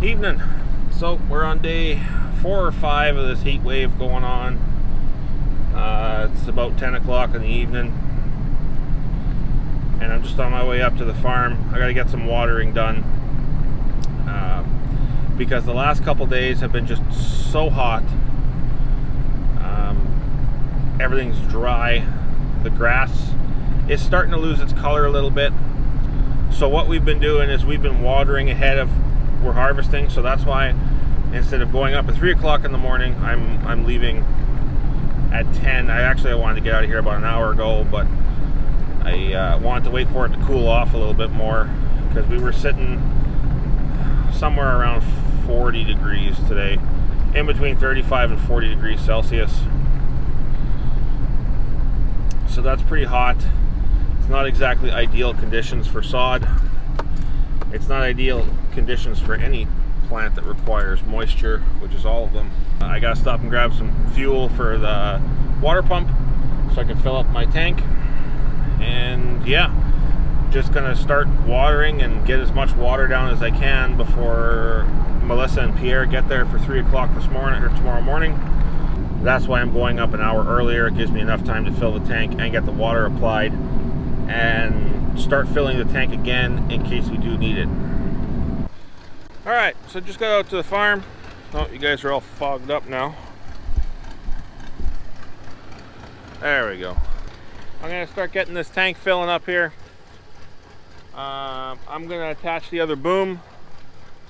Evening. So we're on day 4 or 5 of this heat wave going on. It's about 10 o'clock in the evening, and I'm just on my way up to the farm. I gotta get some watering done because the last couple days have been just so hot. Everything's dry. The grass is starting to lose its color a little bit. So what we've been doing is we've been watering ahead of we're harvesting. So that's why instead of going up at 3 o'clock in the morning, I'm leaving at 10. I wanted to get out of here about an hour ago, but I wanted to wait for it to cool off a little bit more because we were sitting somewhere around 40 degrees today, in between 35 and 40 degrees Celsius. So that's pretty hot. It's not exactly ideal conditions for sod. It's not ideal conditions for any plant that requires moisture, which is all of them. I gotta stop and grab some fuel for the water pump so I can fill up my tank. And yeah, just gonna start watering and get as much water down as I can before Melissa and Pierre get there for 3 o'clock this morning or tomorrow morning. That's why I'm going up an hour earlier. It gives me enough time to fill the tank and get the water applied and start filling the tank again in case we do need it. Alright, so just got out to the farm. Oh, you guys are all fogged up now. There we go. I'm going to start getting this tank filling up here. I'm going to attach the other boom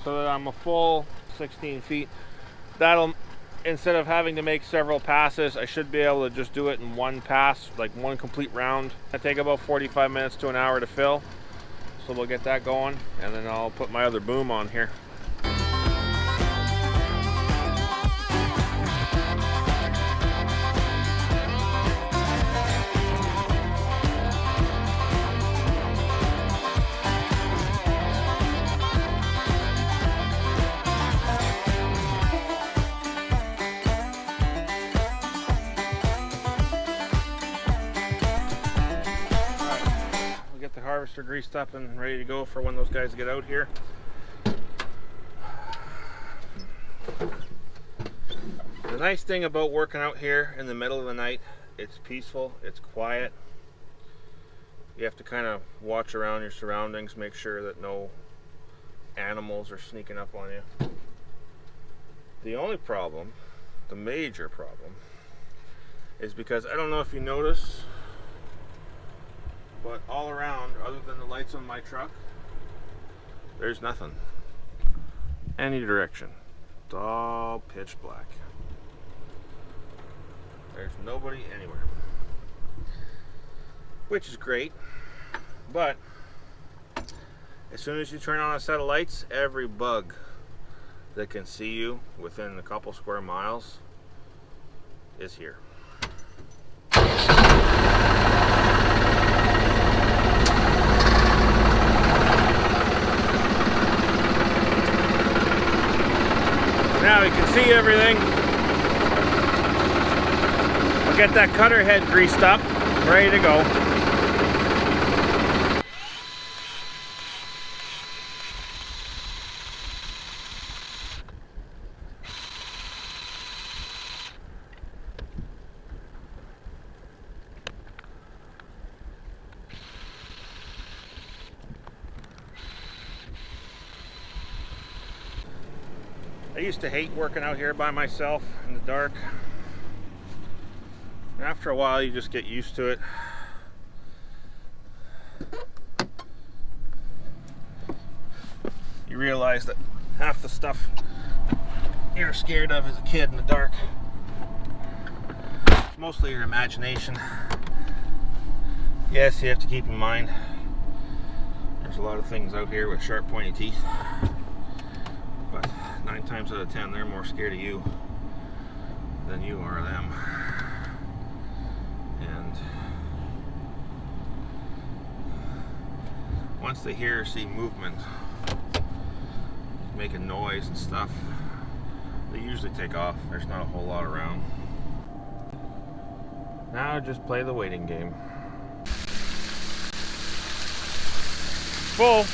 so that I'm a full 16 feet. That'll, instead of having to make several passes, I should be able to just do it in one pass, like one complete round. It'll take about 45 minutes to an hour to fill. So we'll get that going, and then I'll put my other boom on here. Harvester greased up and ready to go for when those guys get out here. The nice thing about working out here in the middle of the night, it's peaceful, it's quiet. You have to kind of watch around your surroundings, make sure that no animals are sneaking up on you. The only problem, the major problem, is because I don't know if you notice, but all around, other than the lights on my truck, there's nothing. Any direction. It's all pitch black. There's nobody anywhere. Which is great, but as soon as you turn on a set of lights, every bug that can see you within a couple square miles is here. Now we can see everything. I'll get that cutter head greased up, ready to go. I used to hate working out here by myself in the dark. After a while, you just get used to it. You realize that half the stuff you're scared of as a kid in the dark, it's mostly your imagination. Yes, you have to keep in mind there's a lot of things out here with sharp, pointy teeth. But 9 times out of 10, they're more scared of you than you are of them. And once they hear or see movement, making noise and stuff, they usually take off. There's not a whole lot around. Now just play the waiting game. Full.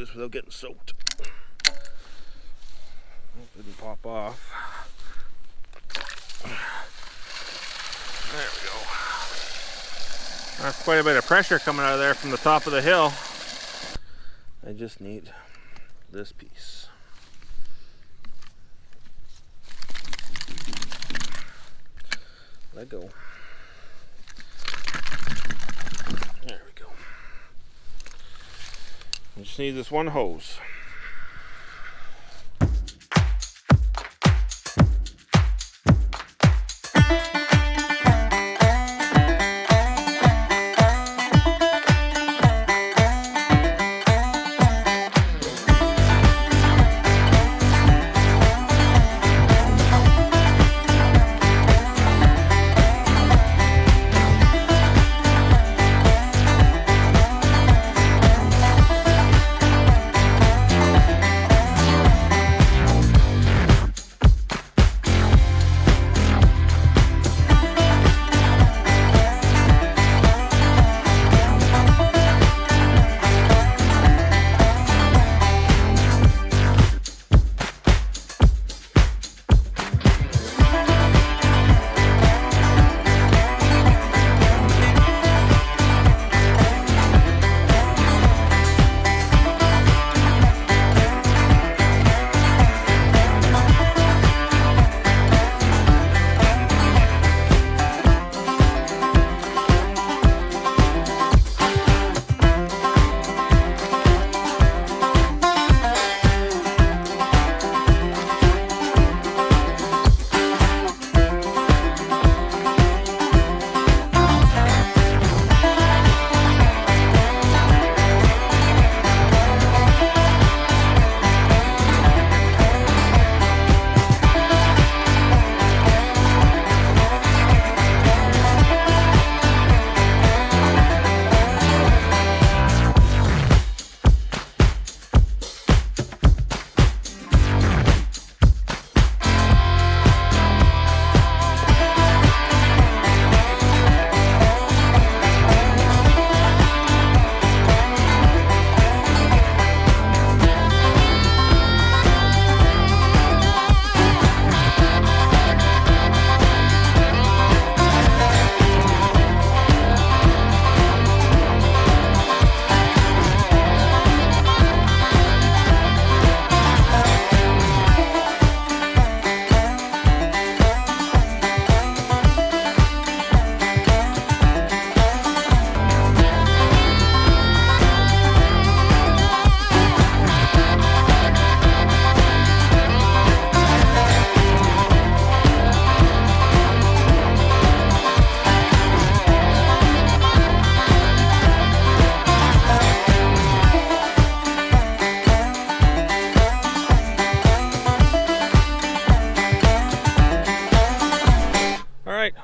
this without getting soaked. It didn't pop off. There we go. That's quite a bit of pressure coming out of there from the top of the hill. I just need this piece. Let go. There we go. I just need this one hose.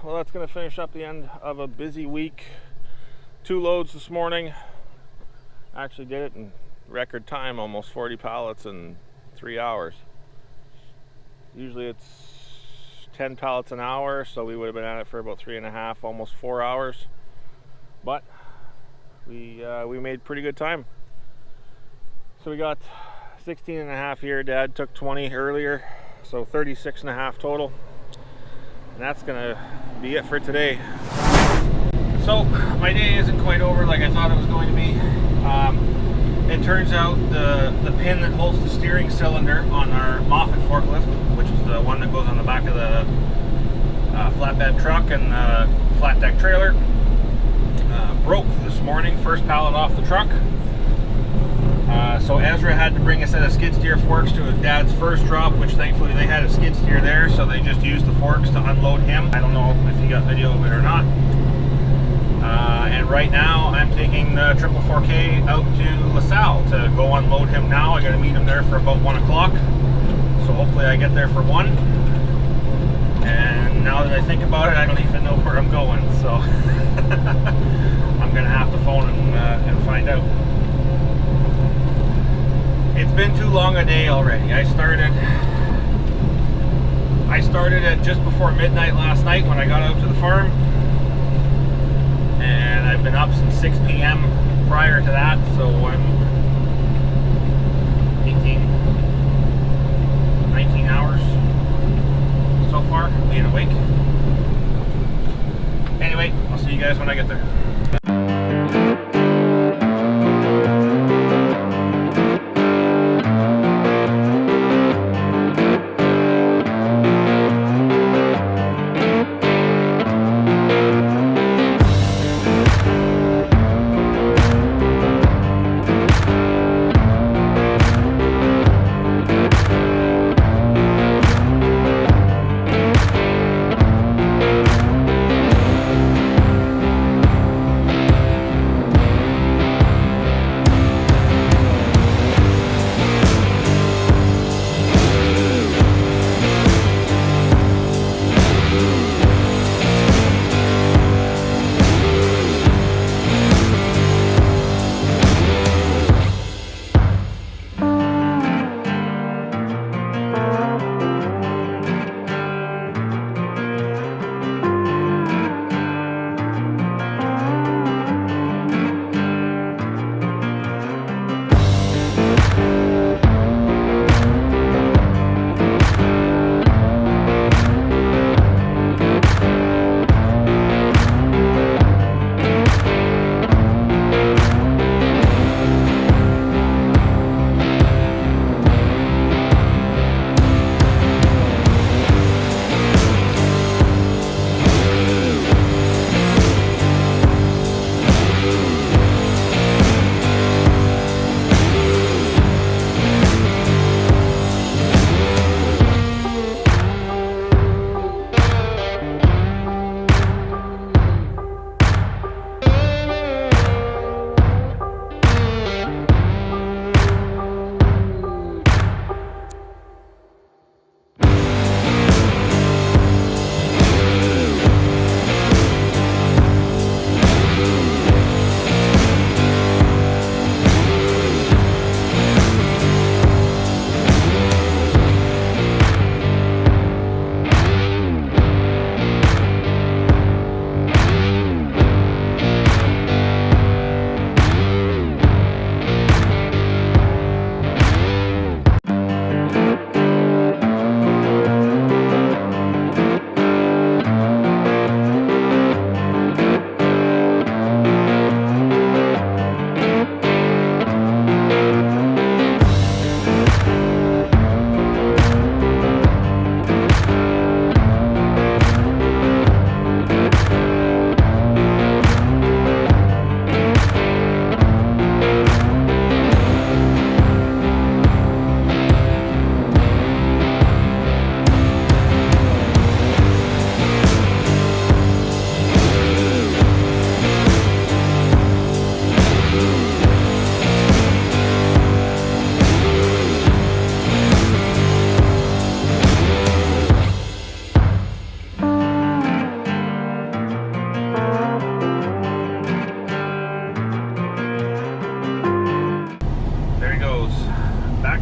Well, that's going to finish up the end of a busy week. 2 loads this morning. Actually did it in record time, almost 40 pallets in 3 hours. Usually it's 10 pallets an hour, so we would have been at it for about 3.5, almost 4 hours. But we made pretty good time. So we got 16.5 here. Dad took 20 earlier, so 36.5 total. And that's gonna be it for today. So my day isn't quite over like I thought it was going to be. It turns out the pin that holds the steering cylinder on our Moffett forklift, which is the one that goes on the back of the flatbed truck and the flat deck trailer, broke this morning, first pallet off the truck. So Ezra had to bring a set of skid steer forks to his dad's first drop, which thankfully they had a skid steer there, so they just used the forks to unload him. I don't know if he got video of it or not. And right now I'm taking the 444K out to LaSalle to go unload him now. I gotta meet him there for about 1 o'clock. So hopefully I get there for 1. And now that I think about it, I don't even know where I'm going. So I'm gonna have to phone and find out. It's been too long a day already. I started at just before midnight last night when I got out to the farm, and I've been up since 6 p.m. prior to that, so 19 hours so far being awake. Anyway, I'll see you guys when I get there.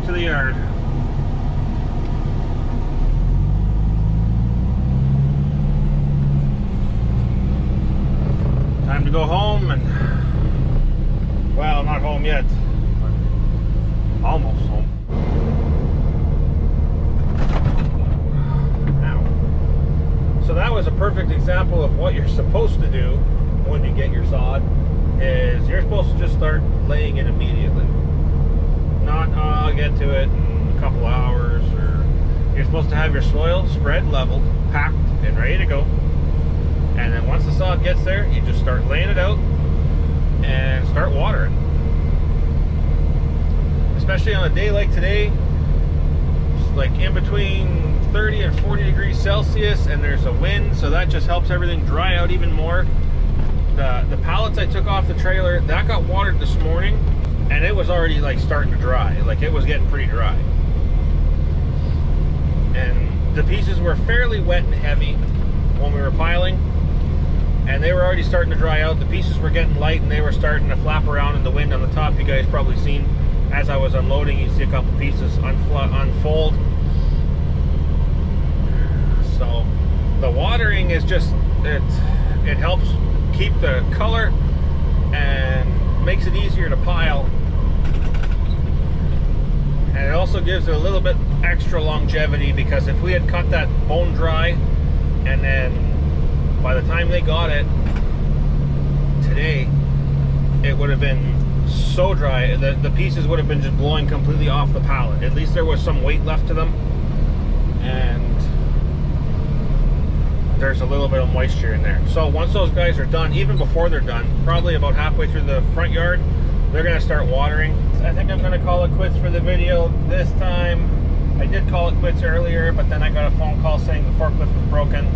To the yard. Time to go home and, well, not home yet, but almost home. Now, so that was a perfect example of what you're supposed to do when you get your sod, is you're supposed to just start laying it immediately. Not, I'll get to it in a couple hours, or you're supposed to have your soil spread, leveled, packed, and ready to go. And then once the sod gets there, you just start laying it out and start watering. Especially on a day like today, it's like in between 30 and 40 degrees Celsius, and there's a wind, so that just helps everything dry out even more. The pallets I took off the trailer, that got watered this morning, and it was already like starting to dry. Like, it was getting pretty dry. And the pieces were fairly wet and heavy when we were piling, and they were already starting to dry out. The pieces were getting light, and they were starting to flap around in the wind on the top. You guys probably seen as I was unloading, you see a couple pieces unfold. So the watering is just, it helps keep the color and makes it easier to pile. And it also gives it a little bit extra longevity, because if we had cut that bone dry and then by the time they got it today, it would have been so dry, the pieces would have been just blowing completely off the pallet. At least there was some weight left to them, and there's a little bit of moisture in there. So once those guys are done, even before they're done, probably about halfway through the front yard, they're going to start watering. I think I'm going to call it quits for the video this time. I did call it quits earlier, but then I got a phone call saying the forklift was broken.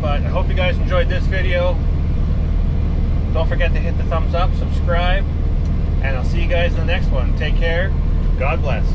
But I hope you guys enjoyed this video. Don't forget to hit the thumbs up, subscribe, and I'll see you guys in the next one. Take care. God bless.